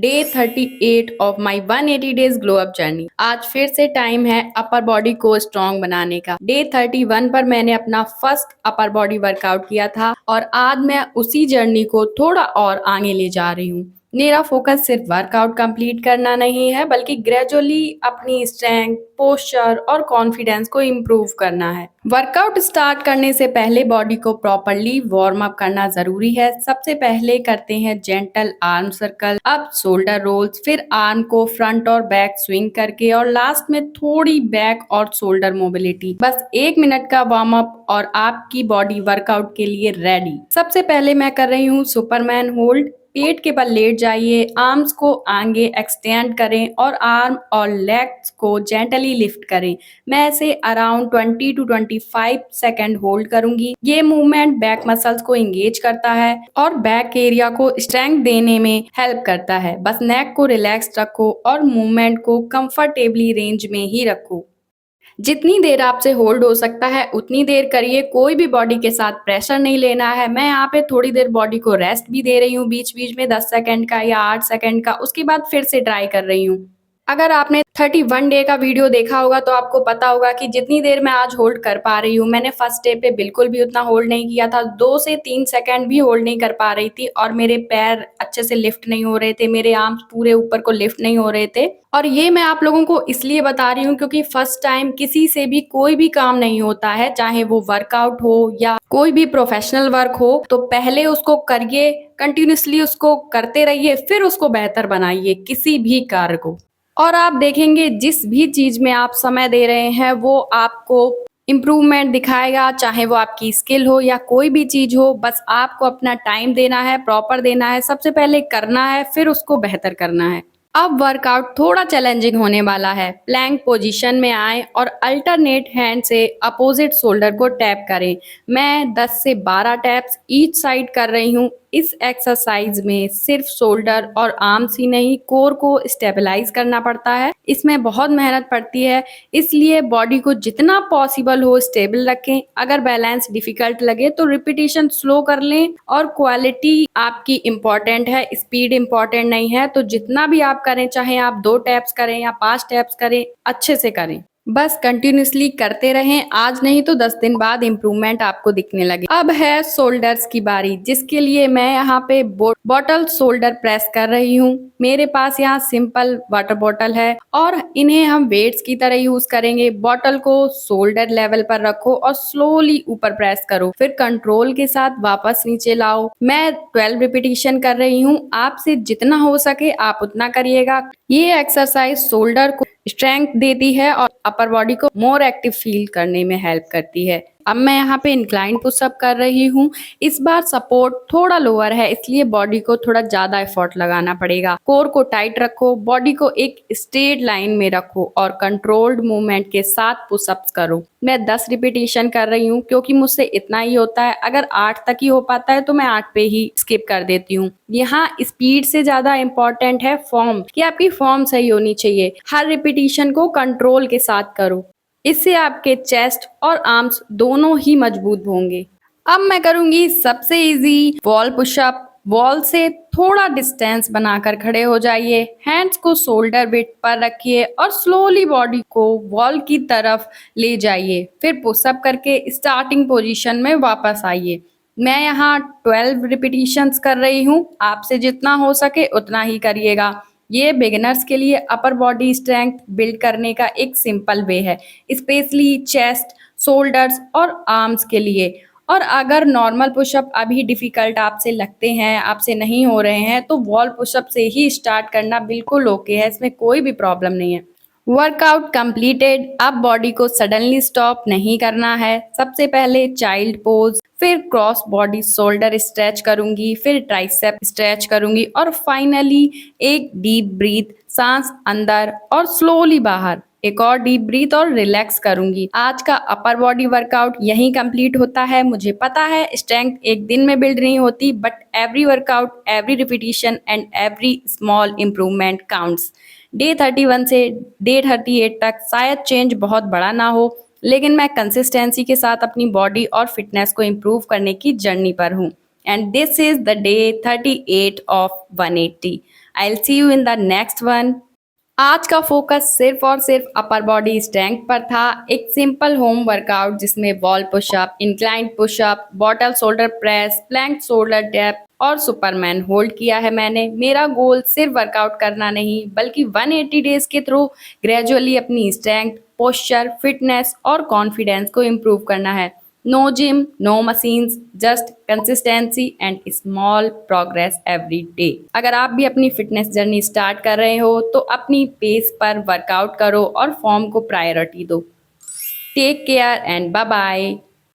Day 38 of my 180 days glow up journey. आज फिर से टाइम है अपर बॉडी को स्ट्रॉन्ग बनाने का। डे 31 पर मैंने अपना फर्स्ट अपर बॉडी वर्कआउट किया था और आज मैं उसी जर्नी को थोड़ा और आगे ले जा रही हूँ। मेरा फोकस सिर्फ वर्कआउट कंप्लीट करना नहीं है, बल्कि ग्रेजुअली अपनी स्ट्रेंथ, पोस्चर और कॉन्फिडेंस को इम्प्रूव करना है। वर्कआउट स्टार्ट करने से पहले बॉडी को प्रॉपरली वार्म अप करना जरूरी है। सबसे पहले करते हैं जेंटल आर्म सर्कल, अब शोल्डर रोल्स, फिर आर्म को फ्रंट और बैक स्विंग करके और लास्ट में थोड़ी बैक और शोल्डर मोबिलिटी। बस 1 मिनट का वार्म अप और आपकी बॉडी वर्कआउट के लिए रेडी। सबसे पहले मैं कर रही हूँ सुपरमैन होल्ड। पेट के बल लेट जाइए, आर्म्स को आगे एक्सटेंड करें और आर्म और लेग्स को जेंटली लिफ्ट करें। मैं इसे अराउंड 20 to 25 सेकेंड होल्ड करूंगी। ये मूवमेंट बैक मसल्स को एंगेज करता है और बैक एरिया को स्ट्रेंथ देने में हेल्प करता है। बस नेक को रिलैक्स रखो और मूवमेंट को कंफर्टेबली रेंज में ही रखो। जितनी देर आपसे होल्ड हो सकता है उतनी देर करिए। कोई भी बॉडी के साथ प्रेशर नहीं लेना है। मैं यहाँ पे थोड़ी देर बॉडी को रेस्ट भी दे रही हूँ, बीच बीच में 10 सेकंड का या 8 सेकंड का। उसके बाद फिर से ट्राई कर रही हूँ। अगर आपने 31 डे का वीडियो देखा होगा तो आपको पता होगा कि जितनी देर मैं आज होल्ड कर पा रही हूँ, मैंने फर्स्ट डे पे बिल्कुल भी उतना होल्ड नहीं किया था। 2 से 3 सेकंड भी होल्ड नहीं कर पा रही थी और मेरे पैर अच्छे से लिफ्ट नहीं हो रहे थे, मेरे आर्म्स पूरे ऊपर को लिफ्ट नहीं हो रहे थे। और ये मैं आप लोगों को इसलिए बता रही हूँ क्योंकि फर्स्ट टाइम किसी से भी कोई भी काम नहीं होता है, चाहे वो वर्कआउट हो या कोई भी प्रोफेशनल वर्क हो। तो पहले उसको करिए, कंटिन्यूसली उसको करते रहिए, फिर उसको बेहतर बनाइए किसी भी कार्य को। और आप देखेंगे जिस भी चीज में आप समय दे रहे हैं वो आपको इम्प्रूवमेंट दिखाएगा, चाहे वो आपकी स्किल हो या कोई भी चीज हो। बस आपको अपना टाइम देना है, प्रॉपर देना है, सबसे पहले करना है, फिर उसको बेहतर करना है। अब वर्कआउट थोड़ा चैलेंजिंग होने वाला है। प्लैंक पोजीशन में आएं और अल्टरनेट हैंड से अपोजिट शोल्डर को टैप करें। मैं 10 से 12 टैप्स ईच साइड कर रही हूँ। इस एक्सरसाइज में सिर्फ शोल्डर और आर्म्स ही नहीं, कोर को स्टेबलाइज करना पड़ता है। इसमें बहुत मेहनत पड़ती है, इसलिए बॉडी को जितना पॉसिबल हो स्टेबल रखें। अगर बैलेंस डिफिकल्ट लगे तो रिपीटिशन स्लो कर लें। और क्वालिटी आपकी इम्पॉर्टेंट है, स्पीड इम्पॉर्टेंट नहीं है। तो जितना भी आप करें, चाहे आप 2 टैप्स करें या 5 टैप्स करें, अच्छे से करें। बस कंटिन्यूसली करते रहें। आज नहीं तो 10 दिन बाद इम्प्रूवमेंट आपको दिखने लगे। अब है शोल्डर्स की बारी, जिसके लिए मैं यहाँ पे बॉटल शोल्डर प्रेस कर रही हूँ। मेरे पास यहाँ सिंपल वाटर बॉटल है और इन्हें हम वेट्स की तरह यूज करेंगे। बॉटल को शोल्डर लेवल पर रखो और स्लोली ऊपर प्रेस करो, फिर कंट्रोल के साथ वापस नीचे लाओ। मैं 12 रिपीटिशन कर रही हूँ। आपसे जितना हो सके आप उतना करिएगा। ये एक्सरसाइज शोल्डर को स्ट्रेंथ देती है और अपर बॉडी को मोर एक्टिव फील करने में हेल्प करती है। अब मैं यहाँ पे इंक्लाइन पुशअप कर रही हूँ। इस बार सपोर्ट थोड़ा लोअर है, इसलिए बॉडी को थोड़ा ज्यादा एफर्ट लगाना पड़ेगा। कोर को टाइट रखो, बॉडी को एक स्ट्रेट लाइन में रखो और कंट्रोल्ड मूवमेंट के साथ पुशअप्स करो। मैं 10 रिपीटिशन कर रही हूँ क्योंकि मुझसे इतना ही होता है। अगर 8 तक ही हो पाता है तो मैं 8 पे ही स्किप कर देती हूँ। यहाँ स्पीड से ज्यादा इम्पोर्टेंट है फॉर्म, कि आपकी फॉर्म सही होनी चाहिए। हर रिपीटिशन को कंट्रोल के साथ करो, इससे आपके चेस्ट और आर्म्स दोनों ही मजबूत होंगे। अब मैं करूंगी सबसे इजी वॉल पुशअप। वॉल से थोड़ा डिस्टेंस बनाकर खड़े हो जाइए, हैंड्स को शोल्डर विड्थ पर रखिए और स्लोली बॉडी को वॉल की तरफ ले जाइए। फिर पुशअप करके स्टार्टिंग पोजीशन में वापस आइए। मैं यहाँ 12 रिपीटिशंस कर रही हूँ। आपसे जितना हो सके उतना ही करिएगा। ये बिगिनर्स के लिए अपर बॉडी स्ट्रेंथ बिल्ड करने का एक सिंपल वे है, स्पेशली चेस्ट, शोल्डर्स और आर्म्स के लिए। और अगर नॉर्मल पुशअप अभी डिफिकल्ट आपसे लगते हैं, आपसे नहीं हो रहे हैं, तो वॉल पुशअप से ही स्टार्ट करना बिल्कुल ओके है, इसमें कोई भी प्रॉब्लम नहीं है। Workout completed. अब बॉडी को सडनली स्टॉप नहीं करना है। सबसे पहले चाइल्ड पोज, फिर क्रॉस बॉडी शोल्डर स्ट्रेच करूंगी, फिर ट्राइसेप स्ट्रेच करूंगी और फाइनली एक डीप ब्रीथ, सांस अंदर और स्लोली बाहर। एक और डीप ब्रीथ और रिलैक्स करूंगी। आज का अपर बॉडी वर्कआउट यहीं कंप्लीट होता है। मुझे पता है स्ट्रेंथ एक दिन में बिल्ड नहीं होती, but every workout, every repetition and every small improvement counts. Day 31 से डे 38 तक शायद चेंज बहुत बड़ा ना हो, लेकिन मैं कंसिस्टेंसी के साथ अपनी बॉडी और फिटनेस को इम्प्रूव करने की जर्नी पर हूँ। And this is the day 38 of 180। I will see you in the next one. आज का फोकस सिर्फ और सिर्फ अपर बॉडी स्ट्रेंथ पर था। एक सिंपल होम वर्कआउट जिसमें wall pushup, incline pushup, bottle shoulder press, plank shoulder tap और सुपरमैन होल्ड किया है मैंने। मेरा गोल सिर्फ वर्कआउट करना नहीं बल्कि 180 डेज के थ्रू ग्रेजुअली अपनी स्ट्रेंथ, पोस्चर, फिटनेस और कॉन्फिडेंस को इम्प्रूव करना है। No gym, no machines, just consistency and small progress every day. अगर आप भी अपनी फिटनेस जर्नी स्टार्ट कर रहे हो तो अपनी पेस पर वर्कआउट करो और फॉर्म को प्रायोरिटी दो। Take care and bye bye.